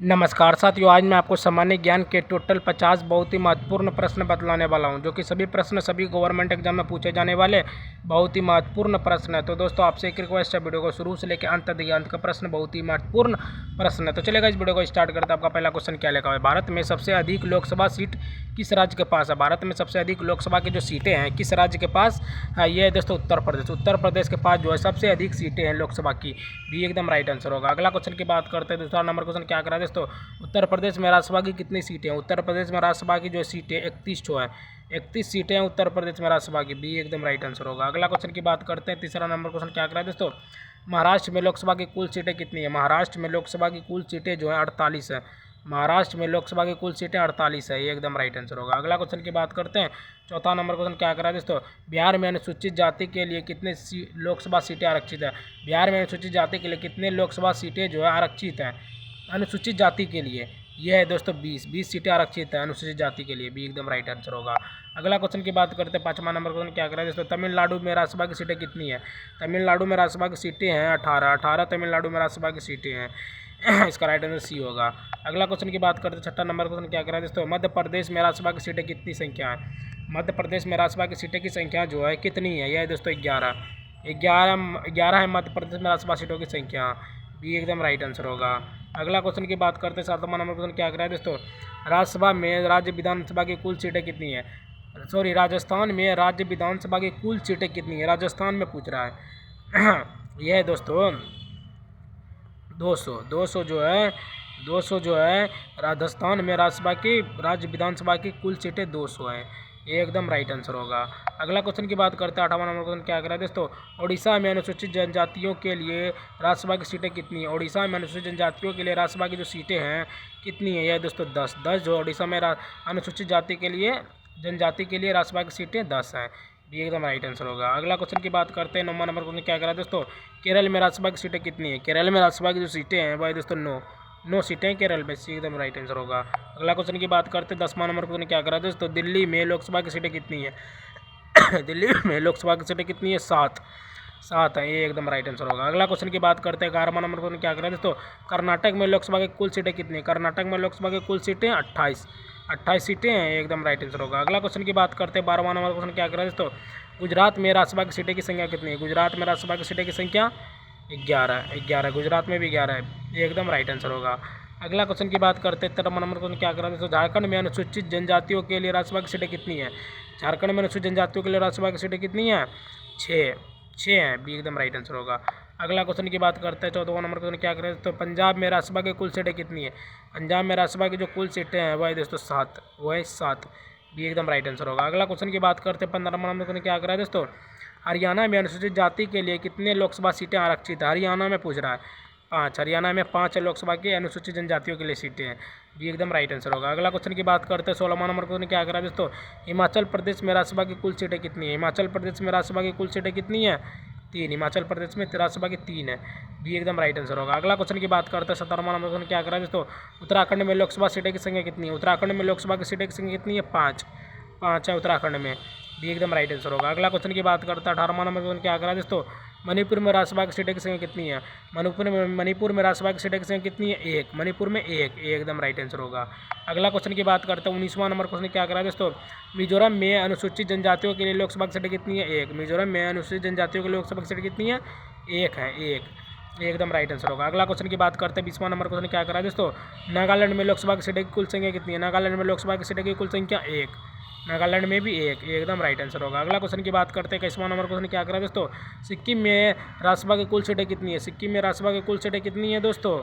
नमस्कार साथियों, आज मैं आपको सामान्य ज्ञान के टोटल 50 बहुत ही महत्वपूर्ण प्रश्न बतलाने वाला हूं, जो कि सभी प्रश्न सभी गवर्नमेंट एग्जाम में पूछे जाने वाले बहुत ही महत्वपूर्ण प्रश्न है। तो दोस्तों, आपसे एक रिक्वेस्ट है, वीडियो को शुरू से लेकर अंत तक अंत का प्रश्न बहुत ही महत्वपूर्ण प्रश्न है। तो चलेगा, इस वीडियो को स्टार्ट करते हैं। आपका पहला क्वेश्चन क्या लिखा है? भारत में सबसे अधिक लोकसभा सीट किस राज्य के पास है? भारत में सबसे अधिक लोकसभा की जो सीटें हैं किस राज्य के पास है? ये है दोस्तों उत्तर प्रदेश। उत्तर प्रदेश के पास जो है सबसे अधिक सीटें हैं लोकसभा की, भी एकदम राइट आंसर होगा। अगला क्वेश्चन की बात करते हैं। दूसरा नंबर क्वेश्चन क्या करा है दोस्तों? उत्तर प्रदेश में राज्यसभा की कितनी सीटें हैं? उत्तर प्रदेश में राज्यसभा की जो सीटें 31 जो है, 31 सीटें हैं उत्तर प्रदेश में राज्यसभा की, भी एकदम राइट आंसर होगा। अगला क्वेश्चन की बात करते हैं। तीसरा नंबर क्वेश्चन क्या करा है दोस्तों? महाराष्ट्र में लोकसभा की कुल सीटें कितनी है? महाराष्ट्र में लोकसभा की कुल सीटें जो है 48 है। महाराष्ट्र में लोकसभा की कुल सीटें 48 है, ये एकदम राइट आंसर होगा। अगला क्वेश्चन की बात करते हैं। चौथा नंबर क्वेश्चन क्या करा है दोस्तों? बिहार में अनुसूचित जाति के लिए कितने लोकसभा सीटें आरक्षित है? बिहार में अनुसूचित जाति के लिए कितने लोकसभा सीटें जो है आरक्षित हैं अनुसूचित जाति के लिए? यह है दोस्तों 20 सीटें आरक्षित है अनुसूचित जाति के लिए, भी एकदम राइट आंसर होगा। अगला क्वेश्चन की बात करते हैं। पांचवा नंबर क्वेश्चन क्या करा है दोस्तों? तमिलनाडु में राज्यसभा की सीटें कितनी है? तमिलनाडु में राज्यसभा की सीटें हैं 18 तमिलनाडु में राज्यसभा की सीटें हैं। इसका राइट आंसर सी होगा। अगला क्वेश्चन की बात करते हैं। छठा नंबर क्वेश्चन क्या करा है दोस्तों? मध्य प्रदेश में राज्यसभा की सीटें कितनी संख्या है? मध्य प्रदेश में राज्यसभा की सीटें की संख्या जो है कितनी है? यह है दोस्तों 11 है मध्य प्रदेश में राज्यसभा सीटों की संख्या, भी एकदम राइट आंसर होगा। अगला क्वेश्चन की बात करते हैं। सातवां नंबर क्वेश्चन क्या करा है दोस्तों? राज्यसभा में राज्य विधानसभा की कुल सीटें कितनी है? राजस्थान में राज्य विधानसभा की कुल सीटें कितनी है? राजस्थान में पूछ रहा है। यह है दोस्तों 200 जो है राजस्थान में राज्य विधानसभा की कुल सीटें 200 हैं, ये एकदम राइट आंसर होगा। अगला क्वेश्चन की बात करते हैं। 8वां नंबर क्वेश्चन क्या करा है दोस्तों? ओडिशा में अनुसूचित जनजातियों के लिए राज्यसभा की सीटें कितनी है? ओडिशा में अनुसूचित जनजातियों के लिए राज्यसभा की जो सीटें हैं कितनी है? यह दोस्तों 10 जो ओडिशा में अनुसूचित जाति के लिए जनजाति के लिए राज्यसभा की सीटें 10 हैं, भी एकदम राइट आंसर होगा। अगला क्वेश्चन की बात करते हैं। 9वां नंबर क्वेश्चन क्या करा है दोस्तों? केरल में राज्यसभा की सीटें कितनी है? केरल में राज्यसभा की जो सीटें हैं वह दोस्तों 9 सीटें हैं केरल में, सी एकदम राइट आंसर होगा। अगला क्वेश्चन की बात करते हैं। 10वां नंबर क्वेश्चन क्या करा है दोस्तों? दिल्ली में लोकसभा की सीटें कितनी है? दिल्ली में लोकसभा की सीटें कितनी है? 7 है, ये एकदम राइट आंसर होगा। अगला क्वेश्चन की बात करते हैं। 11वां नंबर क्वेश्चन क्या करा है दोस्तों? कर्नाटक में लोकसभा की कुल सीटें कितनी है? कर्नाटक में लोकसभा की कुल सीटें 28 सीटें हैं, एकदम राइट आंसर होगा। अगला क्वेश्चन की बात करते हैं। 12वां नंबर क्वेश्चन क्या करा है दोस्तों? गुजरात में राज्यसभा की सीटें की संख्या कितनी है? गुजरात में राज्यसभा की सीटें की संख्या 11 गुजरात में भी 11 है, ये एकदम राइट आंसर होगा। अगला क्वेश्चन की बात करते हैं। 13वां नंबर क्वेश्चन क्या करा है दोस्तों? झारखंड में अनुसूचित जनजातियों के लिए राज्यसभा की सीटें कितनी है? झारखंड में अनुसूचित जनजातियों के लिए राज्यसभा की सीटें कितनी हैं? 6 हैं, भी एकदम राइट आंसर होगा। अगला क्वेश्चन की बात करते हैं। 14वां नंबर क्वेश्चन क्या करें तो पंजाब में राज्यसभा की कुल सीटें कितनी है? पंजाब में राज्यसभा की जो कुल सीटें हैं वह दोस्तों 7, भी एकदम राइट आंसर होगा। अगला क्वेश्चन की बात करते हैं। 15वां नंबर क्वेश्चन क्या करा है दोस्तों? हरियाणा में अनुसूचित जाति के लिए कितने लोकसभा सीटें आरक्षित है? हरियाणा में पूछ रहा है। 5, हरियाणा में 5 लोकसभा की अनुसूचित जनजातियों के लिए सीटें हैं, भी एकदम राइट आंसर होगा। अगला क्वेश्चन की बात करते हैं। 16वां नंबर क्वेश्चन क्या करा है दोस्तों? हिमाचल प्रदेश में राज्यसभा की कुल सीटें कितनी है? हिमाचल प्रदेश में राज्यसभा की कुल सीटें कितनी है? 3, हिमाचल प्रदेश में राज्यसभा की 3 है, भी एकदम राइट आंसर होगा। अगला क्वेश्चन की बात करते हैं। 17वां नंबर क्वेश्चन क्या करा है दोस्तों? उत्तराखंड में लोकसभा सीटें की संख्या कितनी है? उत्तराखंड में लोकसभा की सीटें की संख्या कितनी है? 5 है उत्तराखंड में, भी एकदम राइट आंसर होगा। अगला क्वेश्चन की बात करते हैं। 18वां नंबर क्वेश्चन क्या करा है दोस्तों? मणिपुर में राज्यसभा की सीटें की संख्या कितनी है? मणिपुर में राज्यसभा की सीटें की संख्या कितनी है? 1, मणिपुर में 1, ये एकदम राइट आंसर होगा। अगला क्वेश्चन की बात करते हैं। 19वां नंबर क्वेश्चन क्या करा है दोस्तों? मिजोरम में अनुसूचित जनजातियों के लिए लोकसभा की सीटें कितनी है? 1, मिजोरम में अनुसूचित जनजातियों के लिए लोकसभा की सीटें कितनी है? 1 है, 1, ये एकदम राइट आंसर होगा। अगला क्वेश्चन की बात करते हैं। 20वां नंबर क्वेश्चन क्या करा है दोस्तों? नागालैंड में लोकसभा की सीटें की कुल संख्या कितनी है? नागालैंड में लोकसभा की सीटें की कुल संख्या 1, नागालैंड में भी 1, ये एकदम राइट आंसर होगा। अगला क्वेश्चन की बात करते हैं। 21वां नंबर क्वेश्चन क्या करा है दोस्तों? सिक्किम में राज्यसभा की कुल सीटें कितनी है? सिक्किम में राज्यसभा की कुल सीटें कितनी है दोस्तों?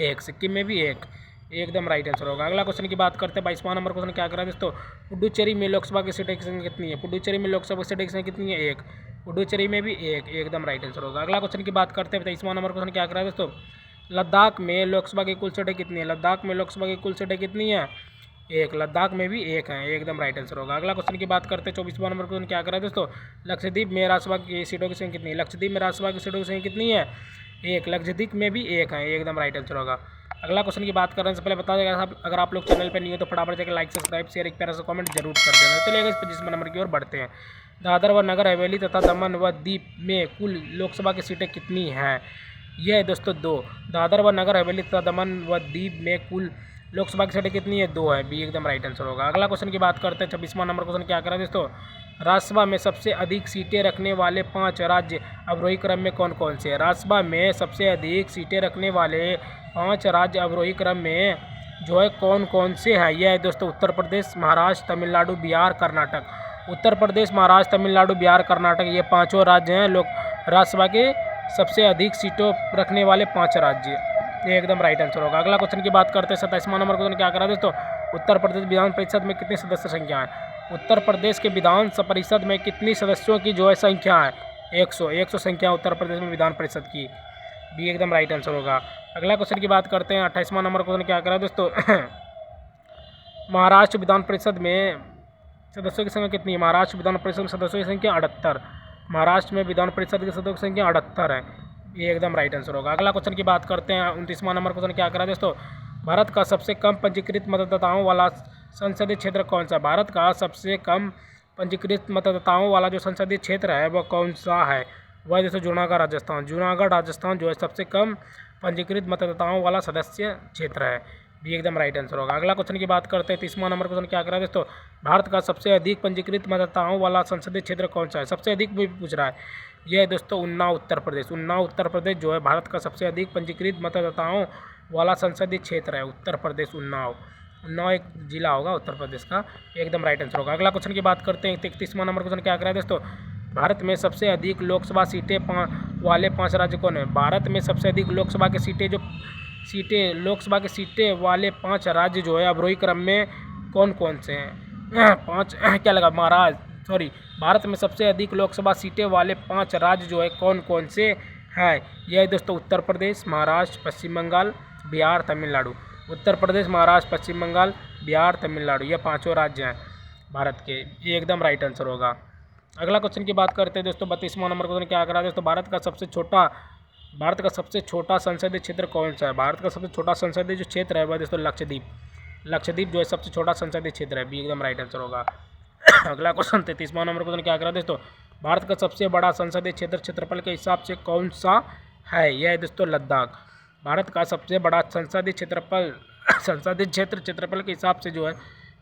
1, सिक्किम में भी 1, एकदम राइट आंसर होगा। अगला क्वेश्चन की बात करते हैं। 22वां नंबर क्वेश्चन क्या करा है दोस्तों? पुडुचेरी में लोकसभा की सीटें की संख्या कितनी है? पुडुचेरी में लोकसभा की सीटें की संख्या कितनी है? 1, पुडुचेरी में भी 1, एकदम राइट आंसर होगा। अगला क्वेश्चन की बात करते हैं। 23वां नंबर क्वेश्चन क्या करा है दोस्तों? लद्दाख में लोकसभा की कुल सीटें कितनी है? लद्दाख में लोकसभा की कुल सीटें कितनी है? 1, लद्दाख में भी 1 है, एकदम राइट आंसर होगा। अगला क्वेश्चन की बात करते हैं। 24वां नंबर क्वेश्चन क्या करा है दोस्तों? लक्षद्वीप में राज्यसभा की सीटों की संख्या कितनी है? लक्षद्वीप में राज्यसभा की सीटों की संख्या कितनी है? 1, लक्षद्वीप में भी 1 है, एकदम राइट आंसर होगा। अगला क्वेश्चन की बात करने से पहले बता देगा अगर आप लोग चैनल पर नहीं हो तो फटाफट जाकर लाइक सब्सक्राइब शेयर एक प्यारा सा कमेंट जरूर कर देना। चलिए इस 25वां नंबर की ओर बढ़ते हैं। दादर व नगर हवेली तथा दमन व दीप में कुल लोकसभा की सीटें कितनी हैं? यह है दोस्तों 2। दादर व नगर हवेली तथा दमन व दीव में कुल लोकसभा की सीटें कितनी है? 2 है। बी एकदम राइट आंसर होगा। अगला क्वेश्चन की बात करते हैं। 26वां नंबर क्वेश्चन क्या करा दोस्तों? राज्यसभा में सबसे अधिक सीटें रखने वाले 5 राज्य अवरोही क्रम में कौन कौन से हैं? राज्यसभा में सबसे अधिक सीटें रखने वाले 5 राज्य अवरोही क्रम में जो है कौन कौन से हैं? यह है दोस्तों उत्तर प्रदेश, महाराष्ट्र, तमिलनाडु, बिहार, कर्नाटक। उत्तर प्रदेश, महाराष्ट्र, तमिलनाडु, बिहार, कर्नाटक ये पाँचों राज्य हैं लोग राज्यसभा के सबसे अधिक सीटों रखने वाले 5 राज्य। ये एकदम राइट आंसर होगा। अगला क्वेश्चन की बात करते हैं। 27वां नंबर क्वेश्चन क्या करा दोस्तों? उत्तर प्रदेश विधान परिषद में कितने सदस्य संख्या है? उत्तर प्रदेश के विधान परिषद में कितनी सदस्यों की जो है संख्या है? 100 संख्या उत्तर प्रदेश में विधान परिषद की। बी एकदम राइट आंसर होगा। अगला क्वेश्चन की बात करते हैं। 28वां नंबर क्वेश्चन क्या करा दोस्तों? महाराष्ट्र विधान परिषद में सदस्यों की संख्या कितनी है? महाराष्ट्र विधान परिषद में सदस्यों की संख्या 78। महाराष्ट्र में विधान परिषद के सदस्यों की संख्या 78 है। ये एकदम राइट आंसर होगा। अगला क्वेश्चन की बात करते हैं। 29वां नंबर क्वेश्चन क्या करा दोस्तों? भारत का सबसे कम पंजीकृत मतदाताओं वाला संसदीय क्षेत्र कौन सा? भारत का सबसे कम पंजीकृत मतदाताओं वाला जो संसदीय क्षेत्र है वह कौन सा है? वह दोस्तों जूनागढ़ राजस्थान। जूनागढ़ राजस्थान जो है सबसे कम पंजीकृत मतदाताओं वाला सदस्य क्षेत्र है। भी एकदम राइट आंसर होगा। अगला क्वेश्चन की बात करते हैं। 30वां नंबर क्वेश्चन क्या करा दोस्तों? भारत का सबसे अधिक पंजीकृत मतदाताओं वाला संसदीय क्षेत्र कौन सा है? सबसे अधिक भी पूछ रहा है। यह है दोस्तों उन्नाव उत्तर प्रदेश। उन्नाव उत्तर प्रदेश जो है भारत का सबसे अधिक पंजीकृत मतदाताओं वाला संसदीय क्षेत्र है। उत्तर प्रदेश उन्नाव एक जिला होगा उत्तर प्रदेश का। एकदम राइट आंसर होगा। अगला क्वेश्चन की बात करते हैं। 31वां नंबर क्वेश्चन क्या करा है दोस्तों? भारत में सबसे अधिक लोकसभा सीटें वाले 5 राज्य कौन है? भारत में सबसे अधिक लोकसभा की लोकसभा की सीटें वाले 5 राज्य जो है अवरोही क्रम में कौन कौन से हैं? 5 क्या लगा? भारत में सबसे अधिक लोकसभा सीटें वाले 5 राज्य जो है कौन कौन से हैं? यह है दोस्तों उत्तर प्रदेश, महाराष्ट्र, पश्चिम बंगाल, बिहार, तमिलनाडु। उत्तर प्रदेश, महाराष्ट्र, पश्चिम बंगाल, बिहार, तमिलनाडु ये 5 राज्य हैं भारत के। ये एकदम राइट आंसर होगा। अगला क्वेश्चन की बात करते हैं दोस्तों। 32वां नंबर क्वेश्चन क्या करा दोस्तों? भारत का सबसे छोटा संसदीय क्षेत्र कौन सा है? भारत का सबसे छोटा संसदीय जो क्षेत्र है वह दोस्तों लक्षद्वीप जो है सबसे छोटा संसदीय क्षेत्र है। भी एकदम राइट आंसर होगा। अगला क्वेश्चन 33वां नंबर क्वेश्चन क्या करा दोस्तों? भारत का सबसे बड़ा संसदीय क्षेत्र क्षेत्रफल के हिसाब से कौन सा है? यह है दोस्तों लद्दाख। भारत का सबसे बड़ा संसदीय क्षेत्र क्षेत्रफल के हिसाब से जो है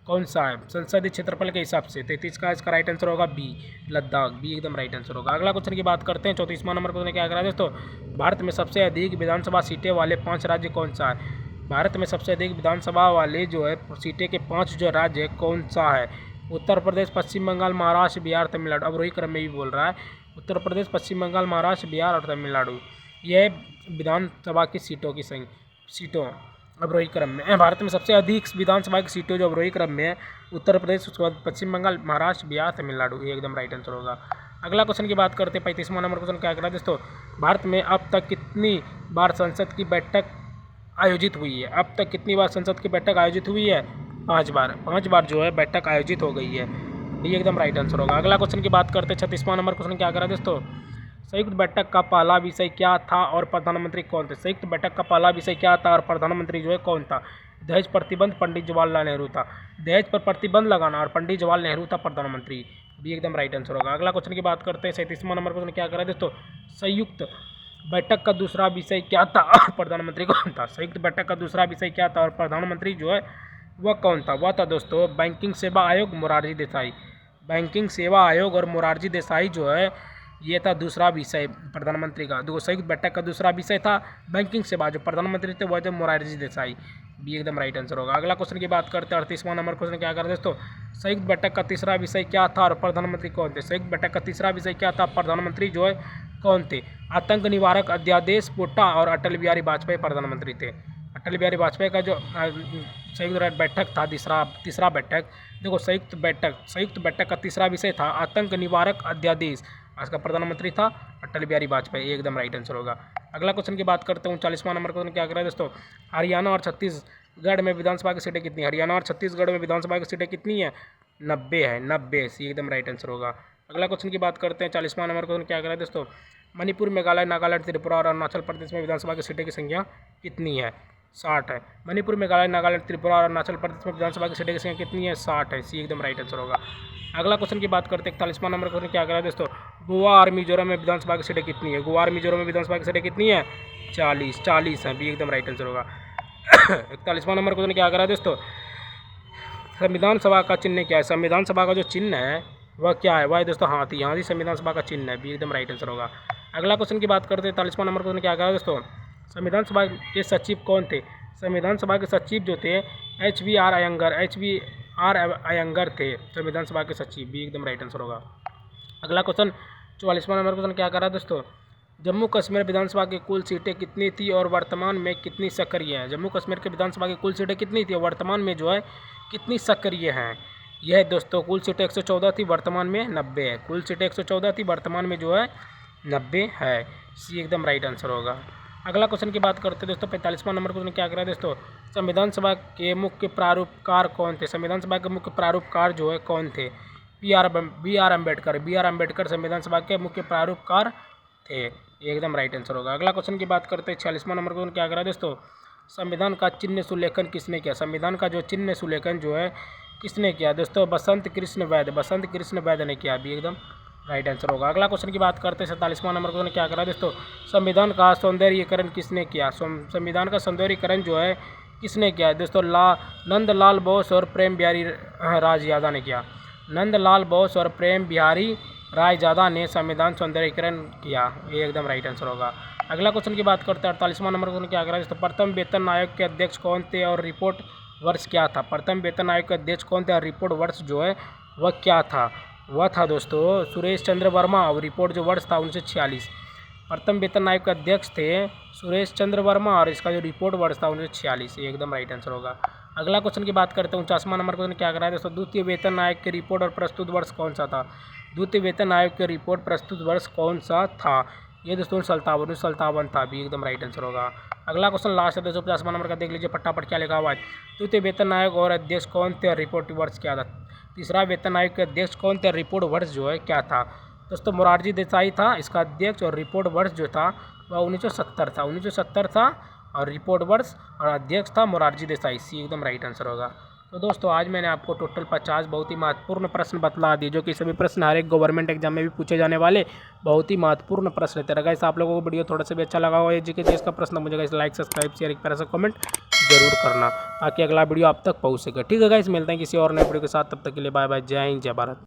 कौन सा है? संसदीय क्षेत्रफल के हिसाब से 33 का इसका राइट आंसर होगा बी, लद्दाख। बी एकदम राइट आंसर होगा। अगला क्वेश्चन की बात करते हैं। 34वां नंबर क्वेश्चन क्या करा दोस्तों? भारत में सबसे अधिक विधानसभा सीटें वाले 5 राज्य कौन सा है? भारत में सबसे अधिक विधानसभा वाले जो है सीटें के 5 जो राज्य है कौन सा है? उत्तर प्रदेश, पश्चिम बंगाल, महाराष्ट्र, बिहार, तमिलनाडु। अब वही क्रम में भी बोल रहा है। उत्तर प्रदेश, पश्चिम बंगाल, महाराष्ट्र, बिहार और तमिलनाडु ये विधानसभा की सीटों अवरोही क्रम में। भारत में सबसे अधिक विधानसभा की सीटें जो अवरोही क्रम में है उत्तर प्रदेश, उसके बाद पश्चिम बंगाल, महाराष्ट्र, बिहार, तमिलनाडु। ये एकदम राइट आंसर होगा। अगला क्वेश्चन की बात करते हैं। 35वां नंबर क्वेश्चन क्या करा दोस्तों? भारत में अब तक कितनी बार संसद की बैठक आयोजित हुई है? अब तक कितनी बार संसद की बैठक आयोजित हुई है? 5 बार। 5 बार जो है बैठक आयोजित हो गई है। ये एकदम राइट आंसर होगा। अगला क्वेश्चन की बात करते हैं। 36वां नंबर क्वेश्चन क्या करा दोस्तों? संयुक्त बैठक का पहला विषय क्या था और प्रधानमंत्री कौन थे? संयुक्त बैठक का पहला विषय क्या था और प्रधानमंत्री जो है कौन था? दहेज प्रतिबंध, पंडित जवाहरलाल नेहरू था। दहेज पर प्रतिबंध लगाना और पंडित जवाहरलाल नेहरू था प्रधानमंत्री। भी एकदम राइट आंसर होगा। अगला क्वेश्चन की बात करते हैं। 37वां नंबर क्वेश्चन क्या करा दोस्तों? संयुक्त बैठक का दूसरा विषय क्या था और प्रधानमंत्री कौन था? संयुक्त बैठक का दूसरा विषय क्या था और प्रधानमंत्री जो है वह कौन था? वह था दोस्तों बैंकिंग सेवा आयोग, मोरारजी देसाई। बैंकिंग सेवा आयोग और मोरारजी देसाई जो है ये था दूसरा विषय प्रधानमंत्री का। देखो संयुक्त बैठक का दूसरा विषय था बैंकिंग सेवा, जो प्रधानमंत्री थे वह थे मोरारजी देसाई। भी एकदम राइट आंसर होगा। अगला क्वेश्चन की बात करते हैं। 38वां नंबर क्वेश्चन क्या कर दोस्तों? संयुक्त बैठक का तीसरा विषय क्या था और प्रधानमंत्री कौन थे? संयुक्त बैठक का तीसरा विषय क्या था? प्रधानमंत्री जो है कौन थे? आतंक निवारक अध्यादेश, पोटा और अटल बिहारी वाजपेयी प्रधानमंत्री थे। अटल बिहारी वाजपेयी का जो संयुक्त बैठक था तीसरा बैठक, देखो संयुक्त बैठक का तीसरा विषय था आतंक निवारक अध्यादेश, इसका प्रधानमंत्री था अटल बिहारी वाजपेयी। एकदम राइट आंसर होगा। अगला क्वेश्चन की बात करते हैं। 39वां नंबर क्वेश्चन क्या कर रहा है दोस्तों? हरियाणा और छत्तीसगढ़ में विधानसभा की सीटें कितनी है? हरियाणा और छत्तीसगढ़ में विधानसभा की सीटें कितनी है? 90 है। 90 एकदम राइट आंसर होगा। अगला क्वेश्चन की बात करते हैं। 40वां नंबर क्वेश्चन क्या कर रहा है दोस्तों? मणिपुर, मेघालय, नागालैंड, त्रिपुरा और अरुणाचल प्रदेश में विधानसभा की सीटें की संख्या कितनी है? 60 है। मणिपुर, मेघालय, नागालैंड, त्रिपुरा और अरुणाचल प्रदेश में विधानसभा की सीटें की संख्या कितनी है? 60 है। सी एकदम राइट आंसर होगा। अगला क्वेश्चन की बात करते हैं। 41वां नंबर क्वेश्चन क्या कर रहा है दोस्तों? गोवा और मिजोरम में विधानसभा की सीटें कितनी है? गोवा और मिजोरम में विधानसभा की सीटें कितनी है? 40 है, बी एकदम राइट आंसर होगा। 41वां नंबर क्वेश्चन क्या करा है दोस्तों, संविधान सभा का चिन्ह क्या है। संविधान सभा का जो चिन्ह है वह क्या है, वह दोस्तों हाथी। हाथी संविधान सभा का चिन्ह है, बी एकदम राइट आंसर होगा। अगला क्वेश्चन की बात करते हैं, 43वां नंबर क्वेश्चन क्या करा है दोस्तों, संविधान सभा के सचिव कौन थे। संविधान सभा के सचिव जो थे HBR अयंगर थे संविधान सभा के सचिव, बी एकदम राइट आंसर होगा। अगला क्वेश्चन 44वां नंबर क्वेश्चन क्या कर रहा है दोस्तों, जम्मू कश्मीर विधानसभा की कुल सीटें कितनी थी और वर्तमान में कितनी सक्रिय हैं। जम्मू कश्मीर के विधानसभा की कुल सीटें कितनी थी और वर्तमान में जो है कितनी सक्रिय हैं। यह दोस्तों कुल सीटें 114 थी, वर्तमान में 90 है। कुल सीटें 114 थी, वर्तमान में जो है 90 है, सी एकदम राइट आंसर होगा। अगला क्वेश्चन की बात करते हैं दोस्तों, 45वां नंबर क्वेश्चन क्या कर रहा है दोस्तों, संविधान सभा के मुख्य प्रारूपकार कौन थे। संविधान सभा के मुख्य प्रारूपकार जो है कौन थे, बी आर अम्बेडकर संविधान सभा के मुख्य प्रारूपकार थे, एकदम राइट आंसर होगा। अगला क्वेश्चन की बात करते हैं, 46वां नंबर क्वेश्चन क्या कर रहा है दोस्तों, संविधान का चिन्ह सुलेखन किसने किया। संविधान का जो चिन्ह सुलेखन जो है किसने किया दोस्तों, बसंत कृष्ण वैद्य ने किया, भी एकदम राइट आंसर होगा। अगला क्वेश्चन की बात करते हैं, 47वां नंबर क्वेश्चन क्या करा दोस्तों, संविधान का सौंदर्यीकरण किसने किया। संविधान का सौंदर्यीकरण जो है किसने किया दोस्तों, नंदलाल बोस और प्रेम बिहारी रायजादा ने किया। नंदलाल बोस और प्रेम बिहारी रायजादा ने संविधान सौंदर्यीकरण किया, ये एकदम राइट आंसर होगा। अगला क्वेश्चन की बात करते हैं, 48वां नंबर क्वेश्चन क्या करा दोस्तों, प्रथम वेतन आयोग के अध्यक्ष कौन थे और रिपोर्ट वर्ष क्या था। प्रथम वेतन आयोग के अध्यक्ष कौन थे और रिपोर्ट वर्ष जो है वह क्या था, वह था दोस्तों सुरेश चंद्र वर्मा और रिपोर्ट जो वर्ष था 1946। प्रथम वेतन आयोग के अध्यक्ष थे सुरेश चंद्र वर्मा और इसका जो रिपोर्ट वर्ष था 1946, ये एकदम राइट आंसर होगा। अगला क्वेश्चन की बात करते हैं, 49वां नंबर क्वेश्चन क्या करा है दोस्तों, द्वितीय वेतन आयोग की रिपोर्ट और प्रस्तुत वर्ष कौन सा था। द्वितीय वेतन आयोग की रिपोर्ट प्रस्तुत वर्ष कौन सा था, ये दोस्तों 1957 था, भी एकदम राइट आंसर होगा। अगला क्वेश्चन लास्ट है 250वां नंबर का, देख लीजिए फटाफट क्या लिखा हुआ है, द्वितीय वेतन आयोग और अध्यक्ष कौन थे और रिपोर्ट वर्ष क्या था। तीसरा वेतन आयोग के अध्यक्ष कौन थे और रिपोर्ट वर्ष जो है क्या था दोस्तों, मोरारजी देसाई था इसका अध्यक्ष और रिपोर्ट वर्ष जो था वह 1970 था और रिपोर्ट वर्ष और अध्यक्ष था मोरारजी देसाई, सी एकदम राइट आंसर होगा। तो दोस्तों आज मैंने आपको टोटल 50 बहुत ही महत्वपूर्ण प्रश्न बतला दिए, जो कि सभी प्रश्न हर एक गवर्नमेंट एग्जाम में भी पूछे जाने वाले बहुत ही महत्वपूर्ण प्रश्न रहते हैं। गाइस आप लोगों को वीडियो थोड़ा सा भी अच्छा लगा हो एजुकेशन का प्रश्न, मुझे गाइस लाइक सब्सक्राइब शेयर एक तरह से कमेंट जरूर करना, ताकि अगला वीडियो आप तक पहुँच सके। ठीक है गाइस, मिलते हैं किसी और नए वीडियो के साथ, तब तक के लिए बाय बाय, जय हिंद जय भारत।